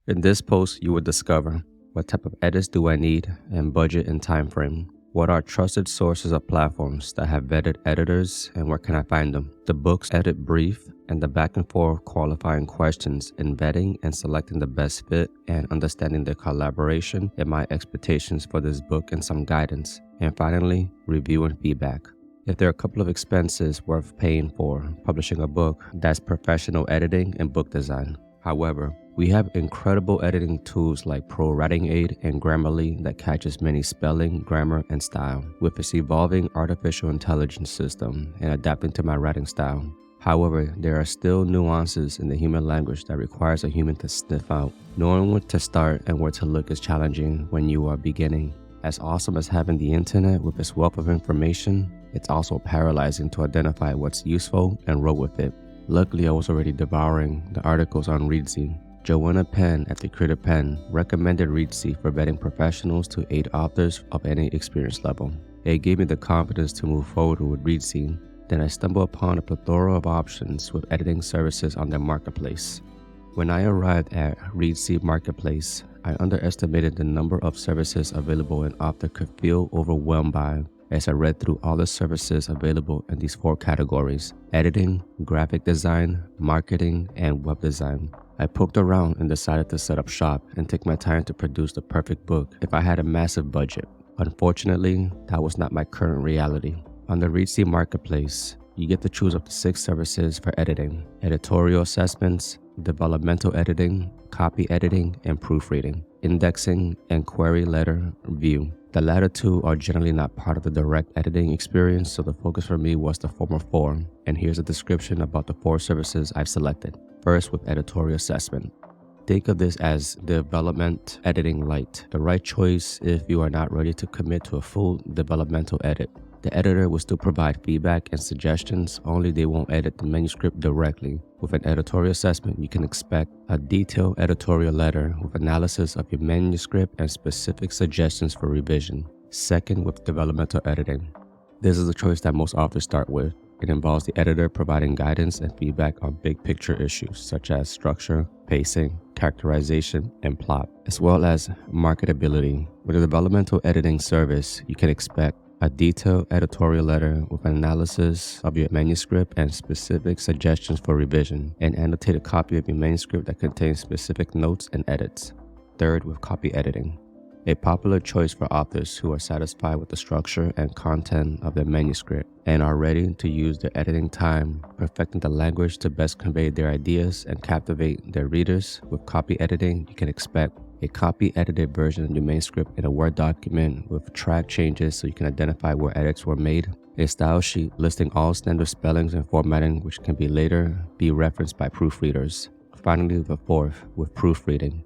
In this post, you will discover what type of edits do I need and budget and time frame. What are trusted sources of platforms that have vetted editors and where can I find them? The book's edit brief and the back and forth qualifying questions in vetting and selecting the best fit and understanding the collaboration and my expectations for this book and some guidance. And finally, review and feedback. If there are a couple of expenses worth paying for publishing a book, that's professional editing and book design. However, we have incredible editing tools like Pro Writing Aid and Grammarly that catches many spelling, grammar, and style with its evolving artificial intelligence system and adapting to my writing style. However, there are still nuances in the human language that requires a human to sniff out. Knowing where to start and where to look is challenging when you are beginning. As awesome as having the internet with its wealth of information, it's also paralyzing to identify what's useful and roll with it. Luckily, I was already devouring the articles on Reedsy. Joanna Penn at the Creative Pen recommended Reedsy for vetting professionals to aid authors of any experience level. It gave me the confidence to move forward with Reedsy. Then I stumbled upon a plethora of options with editing services on their marketplace. When I arrived at Reedsy Marketplace, I underestimated the number of services available and author could feel overwhelmed by as I read through all the services available in these 4 categories: editing, graphic design, marketing, and web design. I poked around and decided to set up shop and take my time to produce the perfect book if I had a massive budget. Unfortunately, that was not my current reality. On the Reedsy Marketplace, you get to choose up to 6 services for editing: editorial assessments, developmental editing, copy editing, and proofreading, indexing, and query letter review. The latter 2 are generally not part of the direct editing experience, so the focus for me was the former 4, and here's a description about the 4 services I've selected. First, with editorial assessment. Think of this as development editing light, the right choice if you are not ready to commit to a full developmental edit. The editor will still provide feedback and suggestions, only they won't edit the manuscript directly. With an editorial assessment, you can expect a detailed editorial letter with analysis of your manuscript and specific suggestions for revision. Second, with developmental editing. This is a choice that most authors start with. It involves the editor providing guidance and feedback on big picture issues such as structure, pacing, characterization, and plot, as well as marketability. With a developmental editing service, you can expect a detailed editorial letter with an analysis of your manuscript and specific suggestions for revision, and annotate a copy of your manuscript that contains specific notes and edits. Third, with copy editing. A popular choice for authors who are satisfied with the structure and content of their manuscript and are ready to use their editing time perfecting the language to best convey their ideas and captivate their readers. With copy editing, you can expect a copy-edited version of your manuscript in a Word document with track changes so you can identify where edits were made, a style sheet listing all standard spellings and formatting which can be later be referenced by proofreaders. Finally, the fourth, with proofreading.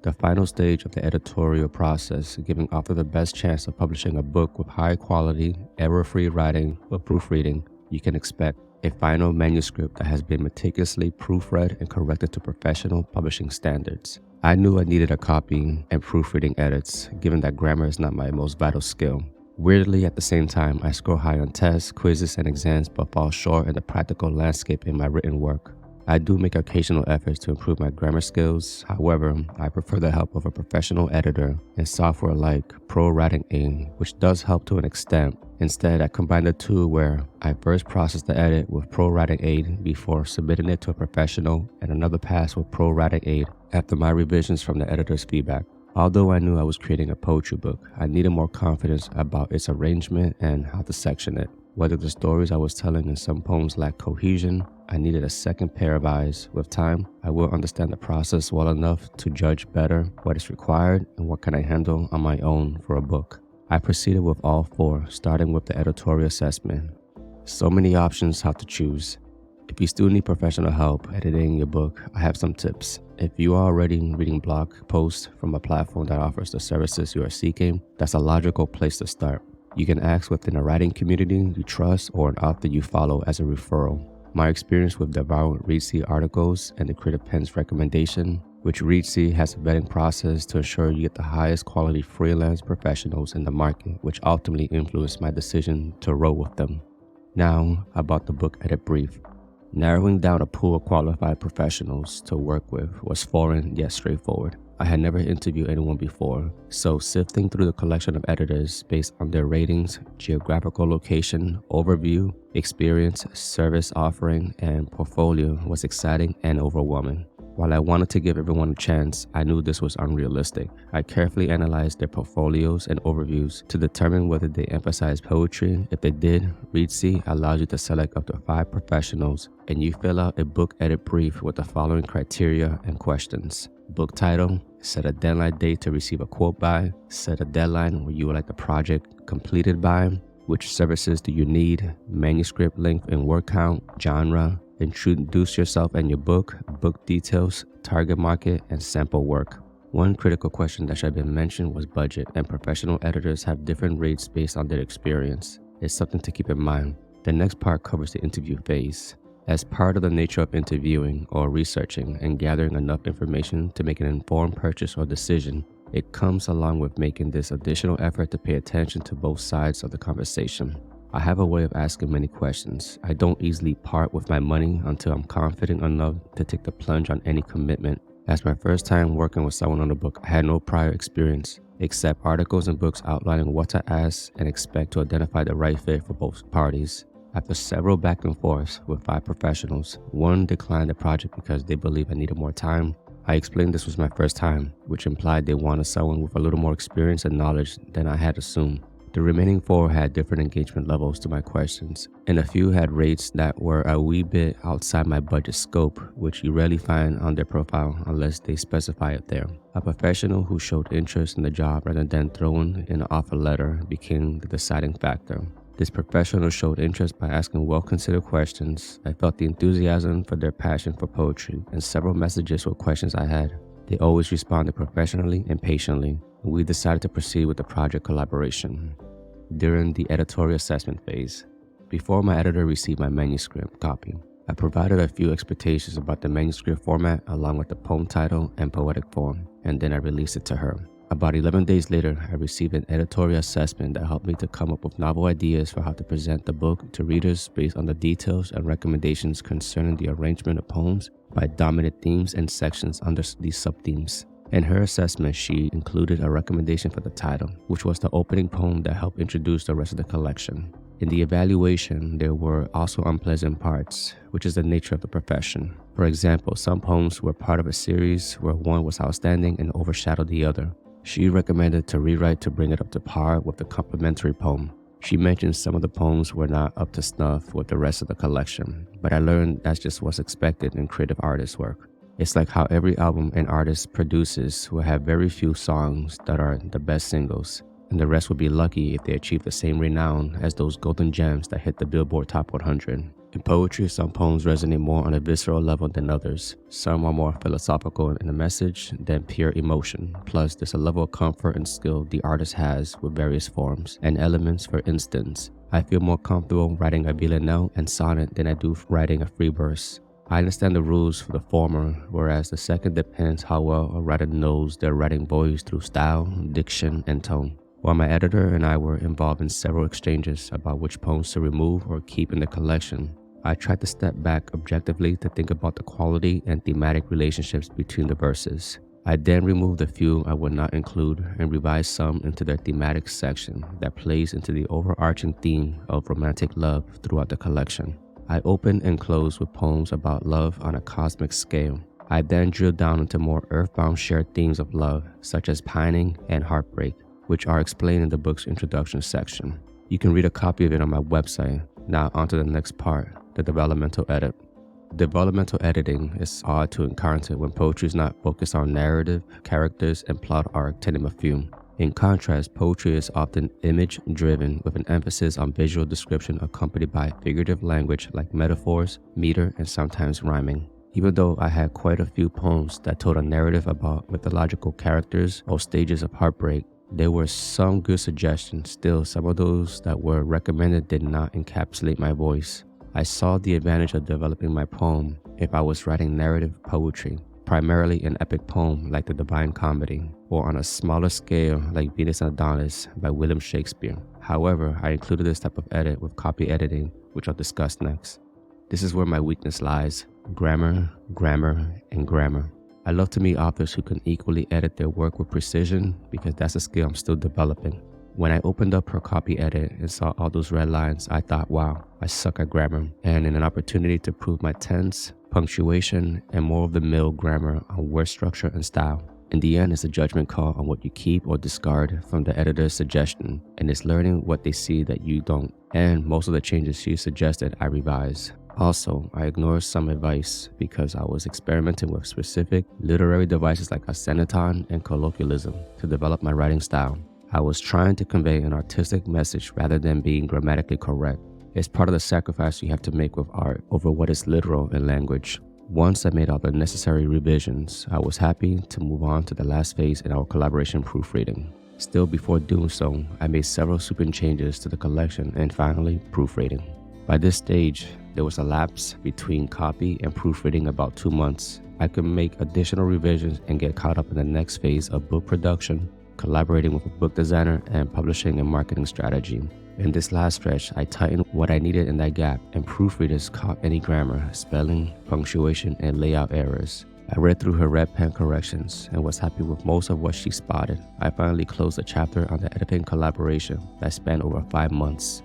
The final stage of the editorial process, giving author the best chance of publishing a book with high quality, error-free writing. With proofreading, you can expect a final manuscript that has been meticulously proofread and corrected to professional publishing standards. I knew I needed a copy and proofreading edits, given that grammar is not my most vital skill. Weirdly, at the same time, I score high on tests, quizzes, and exams, but fall short in the practical landscape in my written work. I do make occasional efforts to improve my grammar skills. However, I prefer the help of a professional editor and software like Pro Writing Aid, which does help to an extent. Instead, I combine the 2 where I first process the edit with Pro Writing Aid before submitting it to a professional, and another pass with Pro Writing Aid after my revisions from the editor's feedback. Although I knew I was creating a poetry book, I needed more confidence about its arrangement and how to section it. Whether the stories I was telling in some poems lacked cohesion, I needed a second pair of eyes. With time, I will understand the process well enough to judge better what is required and what can I handle on my own for a book. I proceeded with all 4, starting with the editorial assessment. So many options how to choose. If you still need professional help editing your book, I have some tips. If you are already reading blog posts from a platform that offers the services you are seeking, that's a logical place to start. You can ask within a writing community you trust or an author you follow as a referral. My experience with devouring Reedsy articles and the Creative Pen's recommendation, which Reedsy has a vetting process to ensure you get the highest quality freelance professionals in the market, which ultimately influenced my decision to roll with them. Now, about the book edit brief. Narrowing down a pool of qualified professionals to work with was foreign yet straightforward. I had never interviewed anyone before, so sifting through the collection of editors based on their ratings, geographical location, overview, experience, service offering, and portfolio was exciting and overwhelming. While I wanted to give everyone a chance, I knew this was unrealistic. I carefully analyzed their portfolios and overviews to determine whether they emphasized poetry. If they did, Reedsy allows you to select up to 5 professionals, and you fill out a book edit brief with the following criteria and questions. Book title, set a deadline date to receive a quote by, set a deadline where you would like the project completed by, which services do you need, manuscript length and word count, genre, introduce yourself and your book details, target market, and sample work. One critical question that should have been mentioned was budget, and professional editors have different rates based on their experience. It's something to keep in mind. The next part covers the interview phase. As part of the nature of interviewing or researching and gathering enough information to make an informed purchase or decision, it comes along with making this additional effort to pay attention to both sides of the conversation. I have a way of asking many questions. I don't easily part with my money until I'm confident enough to take the plunge on any commitment. As my first time working with someone on a book, I had no prior experience, except articles and books outlining what to ask and expect to identify the right fit for both parties. After several back and forths with 5 professionals, one declined the project because they believed I needed more time. I explained this was my first time, which implied they wanted someone with a little more experience and knowledge than I had assumed. The remaining 4 had different engagement levels to my questions, and a few had rates that were a wee bit outside my budget scope, which you rarely find on their profile unless they specify it there. A professional who showed interest in the job rather than throwing in an offer letter became the deciding factor. This professional showed interest by asking well-considered questions. I felt the enthusiasm for their passion for poetry, and several messages with questions I had. They always responded professionally and patiently, and we decided to proceed with the project collaboration. During the editorial assessment phase, before my editor received my manuscript copy, I provided a few expectations about the manuscript format along with the poem title and poetic form, and then I released it to her. About 11 days later, I received an editorial assessment that helped me to come up with novel ideas for how to present the book to readers based on the details and recommendations concerning the arrangement of poems by dominant themes and sections under these sub-themes. In her assessment, she included a recommendation for the title, which was the opening poem that helped introduce the rest of the collection. In the evaluation, there were also unpleasant parts, which is the nature of the profession. For example, some poems were part of a series where one was outstanding and overshadowed the other. She recommended to rewrite to bring it up to par with the complementary poem. She mentioned some of the poems were not up to snuff with the rest of the collection, but I learned that's just what's expected in creative artist work. It's like how every album an artist produces will have very few songs that are the best singles, and the rest will be lucky if they achieve the same renown as those golden gems that hit the Billboard Top 100. In poetry, some poems resonate more on a visceral level than others. Some are more philosophical in the message than pure emotion. Plus, there's a level of comfort and skill the artist has with various forms and elements. For instance, I feel more comfortable writing a villanelle and sonnet than I do writing a free verse. I understand the rules for the former, whereas the second depends how well a writer knows their writing voice through style, diction, and tone. While my editor and I were involved in several exchanges about which poems to remove or keep in the collection, I tried to step back objectively to think about the quality and thematic relationships between the verses. I then removed the few I would not include and revised some into their thematic section that plays into the overarching theme of romantic love throughout the collection. I opened and closed with poems about love on a cosmic scale. I then drilled down into more earthbound shared themes of love, such as pining and heartbreak, which are explained in the book's introduction section. You can read a copy of it on my website. Now onto the next part, the developmental edit. Developmental editing is odd to encounter when poetry is not focused on narrative, characters, and plot arc, to name a few. In contrast, poetry is often image-driven with an emphasis on visual description accompanied by figurative language like metaphors, meter, and sometimes rhyming. Even though I had quite a few poems that told a narrative about mythological characters or stages of heartbreak, there were some good suggestions. Still, some of those that were recommended did not encapsulate my voice. I saw the advantage of developing my poem if I was writing narrative poetry, primarily an epic poem like the Divine Comedy, or on a smaller scale like Venus and Adonis by William Shakespeare. However, I included this type of edit with copy editing, which I'll discuss next. This is where my weakness lies: grammar, grammar, and grammar. I love to meet authors who can equally edit their work with precision because that's a skill I'm still developing. When I opened up her copy edit and saw all those red lines, I thought, wow, I suck at grammar. And in an opportunity to prove my tense, punctuation, and more of the mill grammar on word structure and style. In the end, it's a judgment call on what you keep or discard from the editor's suggestion, and it's learning what they see that you don't. And most of the changes she suggested, I revise. Also, I ignored some advice because I was experimenting with specific literary devices like a senaton and colloquialism to develop my writing style. I was trying to convey an artistic message rather than being grammatically correct. It's part of the sacrifice you have to make with art over what is literal in language. Once I made all the necessary revisions, I was happy to move on to the last phase in our collaboration proofreading. Still, before doing so, I made several sweeping changes to the collection and finally proofreading. By this stage, there was a lapse between copy and proofreading about 2 months. I could make additional revisions and get caught up in the next phase of book production, collaborating with a book designer, and publishing and marketing strategy. In this last stretch, I tightened what I needed in that gap, and proofreaders caught any grammar, spelling, punctuation, and layout errors. I read through her red pen corrections and was happy with most of what she spotted. I finally closed a chapter on the editing collaboration that spanned over 5 months.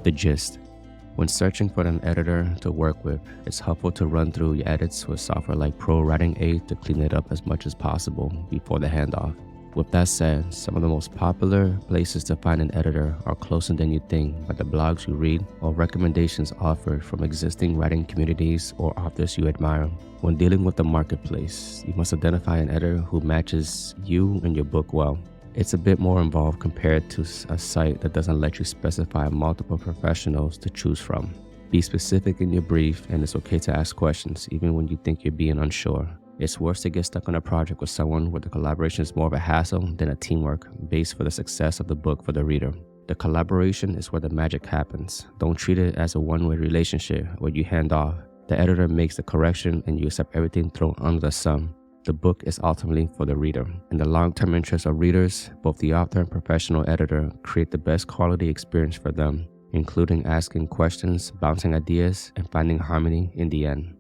The gist. When searching for an editor to work with, it's helpful to run through your edits with software like Pro Writing Aid to clean it up as much as possible before the handoff. With that said, some of the most popular places to find an editor are closer than you think by the blogs you read or recommendations offered from existing writing communities or authors you admire. When dealing with the marketplace, you must identify an editor who matches you and your book well. It's a bit more involved compared to a site that doesn't let you specify multiple professionals to choose from. Be specific in your brief, and it's okay to ask questions even when you think you're being unsure. It's worse to get stuck on a project with someone where the collaboration is more of a hassle than a teamwork based for the success of the book for the reader. The collaboration is where the magic happens. Don't treat it as a one-way relationship where you hand off. The editor makes the correction and you accept everything thrown under the sun. The book is ultimately for the reader. In the long-term interest of readers, both the author and professional editor create the best quality experience for them, including asking questions, bouncing ideas, and finding harmony in the end.